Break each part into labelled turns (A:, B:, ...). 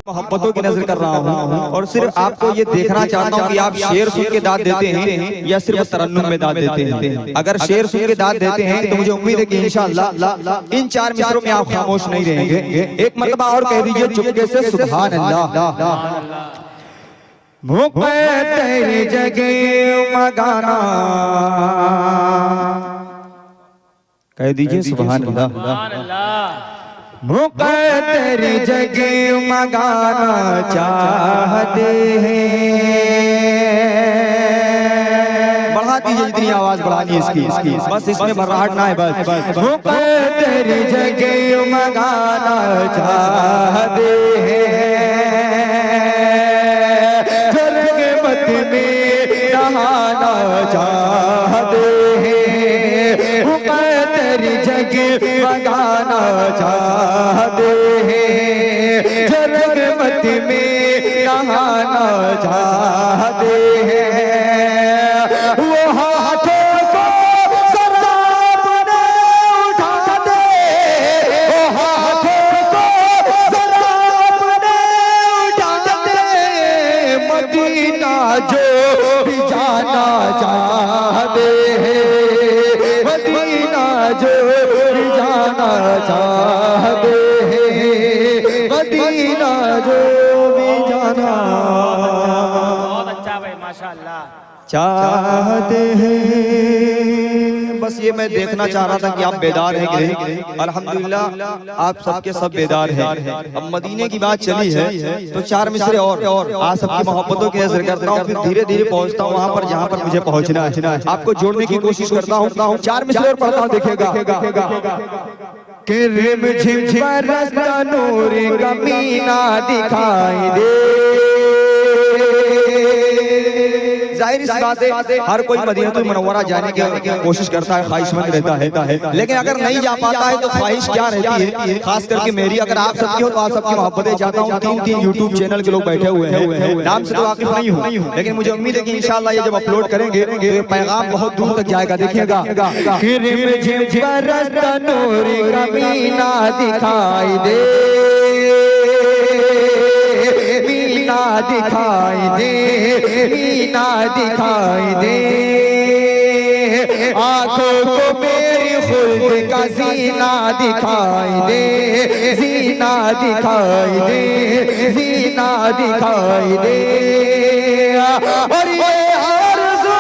A: मोहब्बतों की नजर कर रहा हूँ और सिर्फ आपको ये देखना चाहता हूँ कि आप शेर सुन के दाद देते हैं या सिर्फ तरन्नुम में दाद देते हैं। अगर शेर सुन के दाद देते हैं तो मुझे उम्मीद है कि इंशाअल्लाह इन 4 मिसरों में आप खामोश नहीं रहेंगे। एक मर्तबा और कह दीजिए चुपके से सुभान अल्लाह। मुझे तेरी जगह मगाना, कह दीजिए सुभान अल्लाह। मुझे तेरी जगह मगाना चाहते हैं। बढ़ा दीजिए जितनी आवाज बढ़ानी है इसकी, बस इसमें भरहाट ना है बस। मुझे तेरी जगह मगाना चाहते हैं, जरगमत में नहाना चाहते हैं। मुझे तेरी जगह मगाना चाहते हैं, जरगमत में नहाना चाहते हैं। वो हाथों को जरा अपने उठा दे, वो हाथों को जरा अपने उठा दे। मदीना जो भी जाना चाहते हैं, मदीना जो भी जाना चाहते हैं, मदीना जो भी जाना
B: बहुत अच्छा भाई माशाअल्लाह
A: चाहते हैं। बस ये मैं देखना चाह रहा था कि आप बेदार हैं कि नहीं। अल्हम्दुलिल्लाह आप सबके सब बेदार हैं। अब मदीने की बात चली है तो 4 मिसरे और आप सबकी मोहब्बतों की नजर करता हूँ, फिर धीरे धीरे पहुँचता हूँ वहाँ पर जहाँ पर मुझे पहुँचना है। आपको जोड़ने की कोशिश करता हूँ। 4 मिसरे और पढ़ता हूँ, देखिएगा कि रिमझिम बरसता नूर का मीना दिखाई दे। जाहिर सी बात है हर कोई मदीनतुल मुनव्वरा जाने की कोशिश करता है, ख्वाहिशमंद रहता है, लेकिन अगर नहीं जा पाता है तो ख्वाहिश क्या रहती है, खास करके मेरी। अगर आप सबकी हो तो आप सबकी मोहब्बतें चाहता हूँ। 3 यूट्यूब चैनल के लोग बैठे हुए हैं, नाम से तो वाकिफ नहीं हूँ, लेकिन मुझे उम्मीद है कि इंशाअल्लाह ये जब अपलोड करेंगे तो ये पैगाम बहुत दूर तक जाएगा। देखिएगा कि रिमझिम बरसता नूर का मीना दिखाई दे, मीना दिखाई दे, मीना दिखाई दे। आंखों को मेरी खुल्द का जीना दिखाई दे, जीना दिखाई दे, जीना दिखाई दे। और ये आरज़ू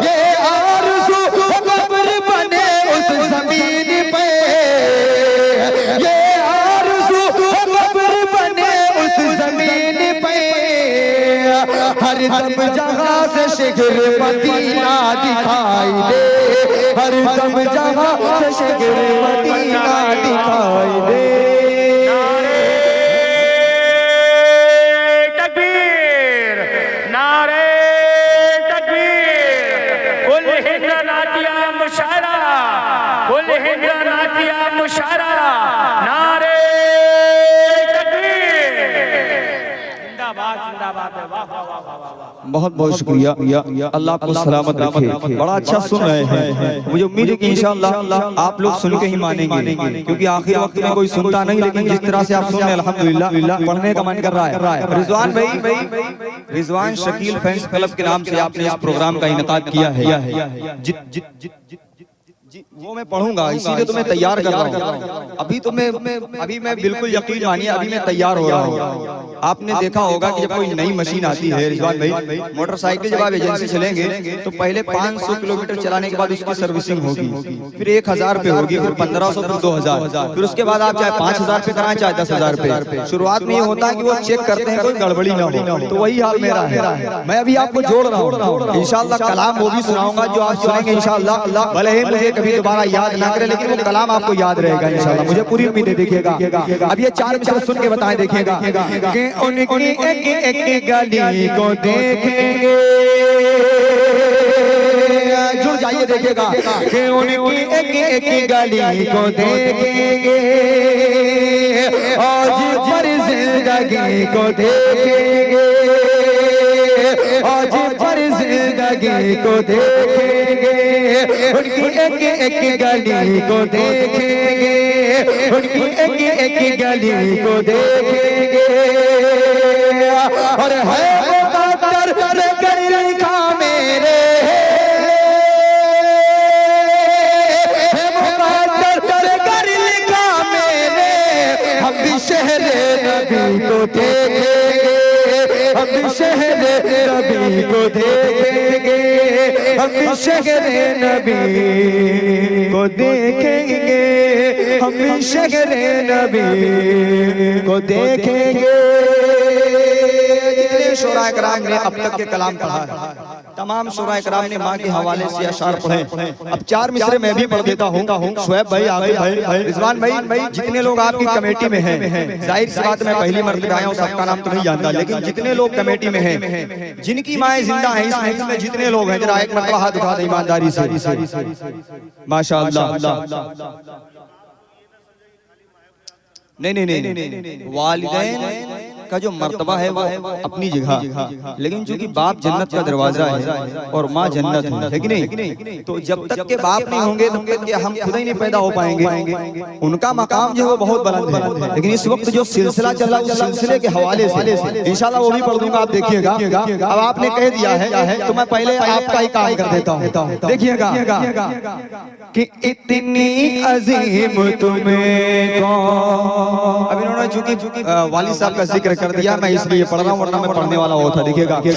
A: ये आरज़ू कब्र बने उस जमीन पे, ये आरज़ू कब्र बने उस जमीन पे। हर दम जहाँ से शिखर मदीना दिखाई दे, हर दम जहाँ से शिखर मदीना दिखाई दे।
B: तकबीर, नारे तकबीर। कुल हिंद नातिया मुशायरा, कुल हिंद नातिया मुशायरा। नारे तकबीर। जिंदाबाद जिंदाबाद। वाह वाह वाह वाह वाह।
A: बहुत बहुत शुक्रिया, अल्लाह आपको सलामत रखे। बड़ा अच्छा सुन रहे हैं, मुझे उम्मीद है कि इंशाअल्लाह आप लोग सुन के ही मानेंगे, क्योंकि आखिर वक्त में कोई सुनता नहीं, लेकिन जिस तरह से आप सुन रहे हैं अल्हम्दुलिल्लाह पढ़ने का मन कर रहा है। रिजवान भाई, रिजवान शकील फैंस क्लब के नाम से आपने इस प्रोग्राम का इनेकाद किया है। वो मैं पढ़ूंगा, इसीलिए तो मैं तैयार कर रहा हूँ। अभी मैं बिल्कुल यकीन मानिए अभी मैं तैयार हो रहा हूँ। आपने देखा होगा कि जब कोई नई मशीन आती है रिजवान भाई, मोटरसाइकिल जब आप एजेंसी चलेंगे तो पहले 500 किलोमीटर चलाने के बाद उसकी सर्विसिंग होगी, फिर 1000 पे होगी, फिर 1500, फिर 2000, फिर उसके बाद आप चाहे 5000 पे कराएं चाहे 10000 पे। शुरुआत में ये होता है कि वो चेक करते हैं कोई गड़बड़ी ना हो, तो वही हाल मेरा है। मैं अभी आपको जोड़ रहा हूँ, इंशाअल्लाह कलाम वो भी सुनाऊंगा जो आप सुनेंगे इंशाअल्लाह। भले ही मुझे कभी दोबारा याद ना करे, लेकिन वो कलाम आपको याद रहेगा इंशाअल्लाह, मुझे पूरी उम्मीद है। देखिएगा अब ये 4 मिसरे सुन के बताएं, देखिएगा कि उनकी एक गली को देखेंगे, जुड़ जाइए देखिएगा कि उनकी एक गली को देखेंगे, आज पर जिंदगी को देखेंगे, आज पर जिंदगी को देखेंगे। उनकी एक एक गली को देखेंगे, उनकी एक एक गली को देखेंगे। और है मुकद्दर कर लिखा मेरे, है मुकद्दर कर लिखा मेरे, हम भी शहरे नबी को देखेंगे, हम भी शहरे नबी को देखेंगे, हम भी शहरे नबी को देखेंगे, हम भी शहरे नबी को देखेंगे। जितने शोराए कराम ने अब तक के कलाम पढ़ा है, तमाम शोराए कराम ने माँ के हवाले से अशार पढ़े। अब 4 मिसरे मैं भी पढ़ देता हूँ। शुएब भाई, आगे भाई, रिजवान भाई, जितने लोग आपकी कमेटी में हैं, जाहिर सी बात मैं पहली मर्तबा आया हूँ, सबका नाम तो नहीं जानता, लेकिन जितने लोग कमेटी में हैं, जिनकी माएँ जिंदा हैं इस महफिल में, जितने लोग हैं, जरा एक मरतबा हाथ उठा दे ईमानदारी से। माशाअल्लाह। नहीं, वालिदैन का जो मर्तबा है वो अपनी जगह, लेकिन चूंकि बाप जन्नत का दरवाजा है और माँ जन्नत है कि नहीं, तो जब तक के बाप नहीं होंगे तब तक के हम खुद ही नहीं पैदा हो पाएंगे। उनका मकाम जो है वो बहुत बुलंद है, लेकिन इस वक्त जो सिलसिला चल रहा है उस सिलसिले के हवाले से इंशाल्लाह वो भी पढ़ दूंगा, आप देखिएगा। अब आपने कह दिया है तो मैं पहले आपका ही काम कर देता हूँ, देखिएगा कि इतनी अजीम तुम्हें कौन। अब इन्होंने चूंकि वाली साहब का जिक्र कर दिया, मैं इसलिए पढ़ रहा हूँ, वरना मैं पढ़ने वाला होता। देखिएगा कि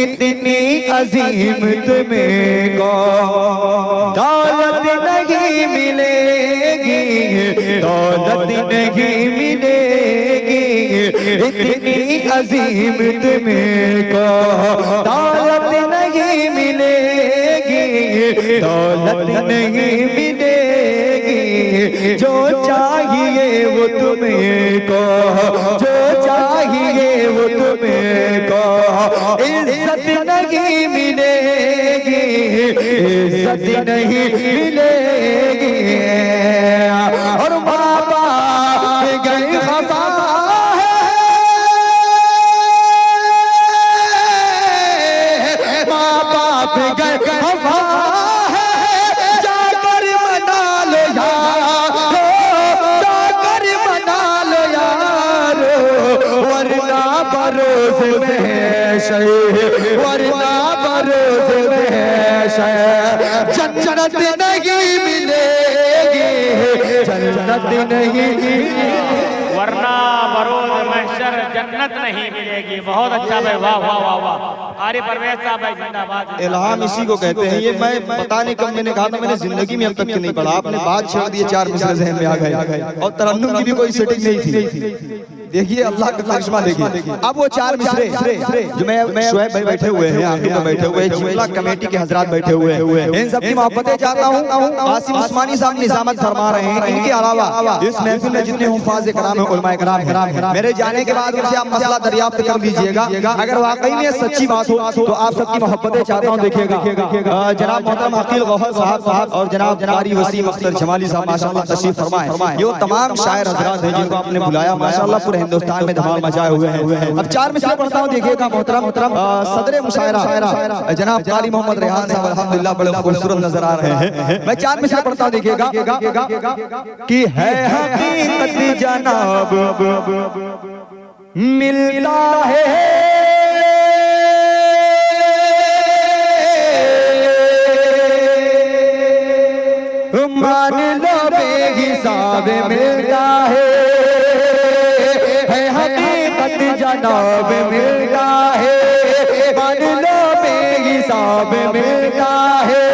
A: इतनी अजीम तुम्हें कौन, दौलत नहीं मिलेगी, दौलत नहीं मिलेगी, इतनी अजीम तुम्हें कौन, दौलत नहीं मिलेगी, दौलत नहीं मिलेगी, जो चाहिए वो तुम्हें को, जो चाहिए वो तुम्हें को, इज्जत नहीं मिलेगी, इज्जत नहीं मिलेगी। और माँ बाप गए खफा है, माँ बाप गए खफा है, जाकर मना लो यार, जाकर मना लो यार, वरना बरोज में वरना बरोज में जन्नत नहीं मिलेगी, जन्नत नहीं,
B: वरना बरोज महशर जन्नत नहीं मिलेगी। बहुत अच्छा भाई, वाह वाह वाह वाह। आरिफ परवेज साहब भाई जिंदाबाद।
A: इल्हाम इसी को कहते हैं। ये मैं पता नहीं कब मैंने कहा था, मैंने जिंदगी में अब तक नहीं पढ़ा। आपने बात छोड़ दी, 4 मिसरे ज़हन में आ गए और तरन्नुम की भी कोई सेटिंग नहीं थी। देखिए अल्लाह का करिश्मा देखिए। अब वो 4 मिसरे जो मैं शुएब भाई बैठे हुए हैं, आगे पे बैठे हुए, जिला कमेटी के हजरात बैठे हुए हैं, इन सब की मोहब्बतें चाहता हूँ। आसिम उस्मानी साहब निजामत फरमा रहे हैं। इनके अलावा इस महफिल में जितने हुफ़ाज़ कराम हैं, उलमाए कराम हैं, मेरे जाने के बाद उनसे आप मसला दरियाफ्त कर लीजिएगा। अगर वाकई में सच्ची बात हो तो आप सबकी मोहब्बतें चाहता हूँ। देखिएगा जनाब मोहतरम हकील गौहर साहब और जनाब कारी वसीम अख्तर जमाली साहब माशाअल्लाह तशरीफ फरमाए। ये वो तमाम शायर हजरात हैं जिनको आपने बुलाया, माशाअल्लाह पूरे हिंदुस्तान में धमाल मचाए हुए हैं। अब 4 मिसरे पढ़ता हूँ, देखिएगा मोहतरम सदर मुशायरा जनाब कारी मोहम्मद रेहान साहब अल्हम्दुलिल्लाह बड़े खूबसूरत नजर आ रहे हैं। मैं 4 मिसरे पढ़ता हूँ, देखिएगा कि है हकीकत जनाब मिलता है, मान लो बेहिसाब मिलता है हकीकत जनाब मिलता है, मान लो बेहिसाब मिलता है,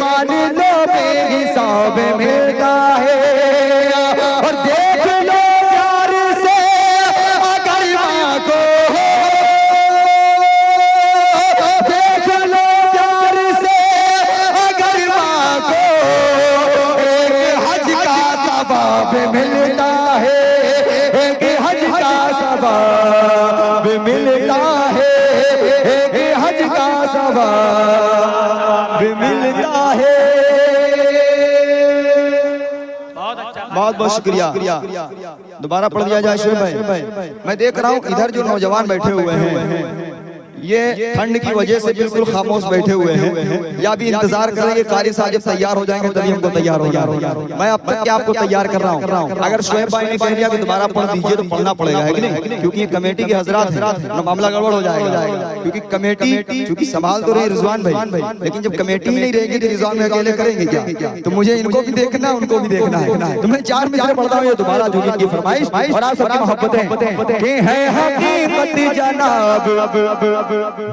A: मान लो बेहिसाब मिलता है। और देख लो प्यार से अगर माँ को, देख लो प्यार से अगर माँ को, एक हज का सवाब मिलता है, एक हज का सवाब मिलता है, एक हज का सवाब मिलता है। बहुत बहुत शुक्रिया। दोबारा पढ़ दिया जाए शुएब भाई। मैं देख रहा हूँ इधर जो नौजवान बैठे हुए हैं ये ठंड की वजह से बिल्कुल खामोश बैठे हुए हैं या भी इंतजार कर रहे हैं कारी साहब जब तैयार हो जाएंगे तभी हमको तैयार होना है। मैं अब तक क्या आपको तैयार कर रहा हूँ। अगर शोएब भाई ने कह दिया कि दोबारा पढ़ दीजिए तो पढ़ना पड़ेगा, है कि नहीं? क्योंकि ये कमेटी के हजरात है, मामला गड़बड़ हो जाएगा। क्योंकि कमेटी क्योंकि संभाल तो रही रिजवान भाई, लेकिन जब कमेटी ही नहीं रहेगी तो रिजवान भाई अकेले करेंगे क्या? तो मुझे इनको भी देखना है, उनको भी देखना है। तो मैं 4 मिसरे पढ़ता हूँ, ये दोबारा जुनून की फरमाइश और आप सबकी मोहब्बतें कि है हकीकत जनाब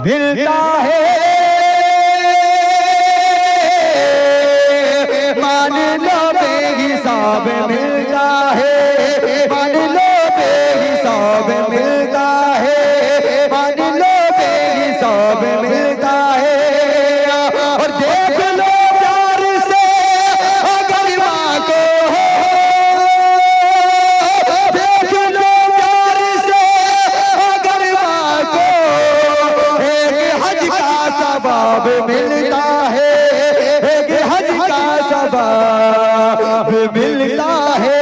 A: मिलता है, मान लो बेहिसाब मिलता है, मान लो बेहिसाब मिलता है, मान लो बेहिसाब मिलता है। और देख लो प्यार से अगर माँ को, देख लो प्यार से अगर माँ को, एक हज का सवाब मिलता है, एक हज का सवाब मिलता है,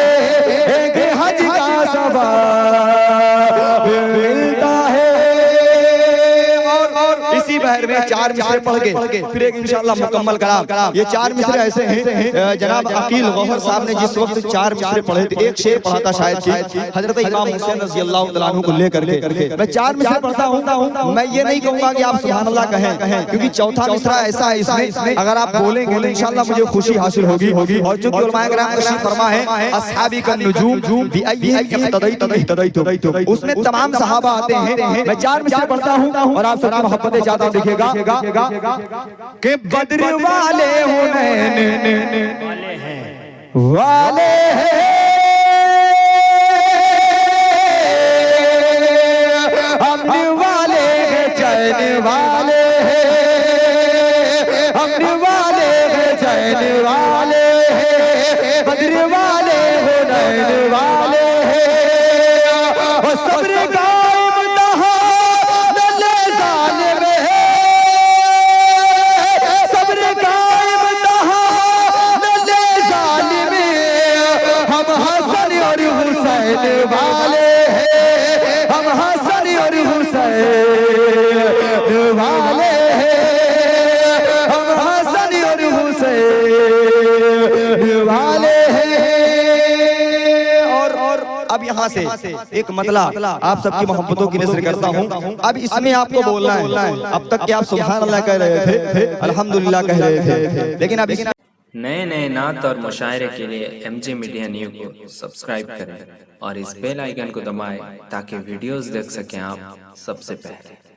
A: एक हज का सवाब मिलता है। और इसी बहर में 4 मिसरे पढ़ के फिर एक इंशाअल्लाह मुकम्मल कलाम। ये 4 मिसरे ऐसे हैं, जनाब अकील गौहर साहब ने जिस वक्त 4 मिसरे पढ़े थे, एक शेर पढ़ा था शायद कि हजरत इमाम हुसैन रज़ी अल्लाह तआला अन्हु को लेकर के। मैं 4 मिसरे पढ़ता हूँ, मैं ये नहीं कहूंगा कि आप सुभान अल्लाह कहें, क्योंकि चौथा मिसरा ऐसा है इसमें अगर आप बोलेंगे तो इंशाअल्लाह मुझे खुशी हासिल होगी। और चूंकि उलमाए किराम का फरमा है अस्हाबी का नुजूम बिअय्यिहिम इक़्तदैतु, उसमें तमाम सहाबा आते हैं। मैं 4 मिसरे पढ़ता हूँ और आप सबकी मोहब्बतें ज्यादा देखिएगा कि बद्र वाले हुनैन वाले हैं, अमन वाले हैं, चैन वाले हैं, अमन वाले हैं, चैन वाले हैं, बद्र वाले हुनैन वाले हैं। और सब्र का इम्तिहान ले जालिम है, सब्र का इम्तिहान ले जालिम है। हम हसन और हुसैन वाले हैं, हम हसन और हुसैन वाले हैं, हम हसन और हुसैन वाले हैं। और अब यहाँ से एक मतला आप सबकी मोहब्बतों की नज़र करता हूँ। अब इसमें आपको बोलना है, अब तक क्या आप सुभान अल्लाह कह रहे थे, अल्हम्दुलिल्लाह कह रहे थे, लेकिन अब इस
C: नए नात और मुशायरे के लिए MJ मीडिया न्यूज़ को सब्सक्राइब करें और इस बेल आइकन को दबाएं ताकि वीडियोस देख सकें आप सबसे पहले।